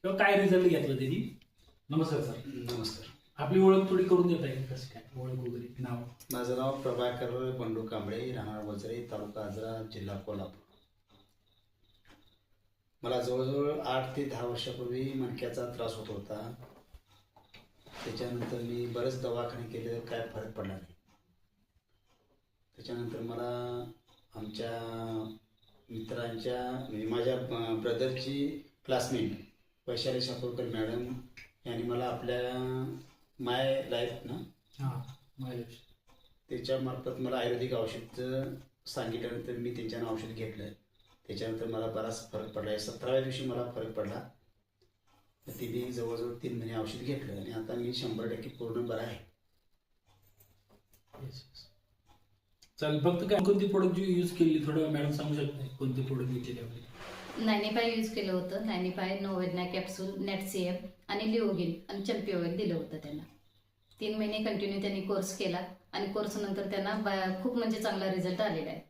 तेव्हा काय रिझल्ट घेतला त्यांनी? नमस्कार सर. नमस्कार. आपली ओळख थोडी करून देता येईल कसं काय ओळख वगैरे? नाव? माझं नाव प्रभाकर बंडू कांबळे, राहणार वजरे, तालुका आजरा, जिल्हा कोल्हापूर. मला जवळजवळ 8 ते 10 वर्षापूर्वी मणक्याचा त्रास होत होता. त्याच्यानंतर मी बरेच दवाखाने केले, काय फरक पडला नाही. त्याच्यानंतर मला आमच्या मित्रांच्या म्हणजे माझ्या ब्रदरची क्लासमेट वैशाली साकोरकर मॅडम यांनी मला आपल्या माय लाईफ ना त्याच्यामार्फत मला आयुर्वेदिक औषधं सांगितल्यानंतर मी त्यांच्यानं औषध घेतलं. त्याच्यानंतर मला बराच फरक पडला. 17व्या दिवशी मला फरक पडला. तिने जवळजवळ 3 महिने औषध घेतलं आणि आता मी 100% पूर्ण बरा आहे. चालेल. फक्त काय कोणती प्रोडक्ट यूज केली थोडं मॅडम सांगू शकता? कोणते प्रोडक्ट घेतले आपले? 95 यूज केलं होतं. 95 नोवेडना कॅप्सूल, नेट CF आणि लिओगिन आणि चंपी ऑइल दिलं होतं त्यांना. 3 महिने कंटिन्यू त्यांनी कोर्स केला आणि कोर्स नंतर त्यांना खूप म्हणजे चांगला रिझल्ट आलेला आहे.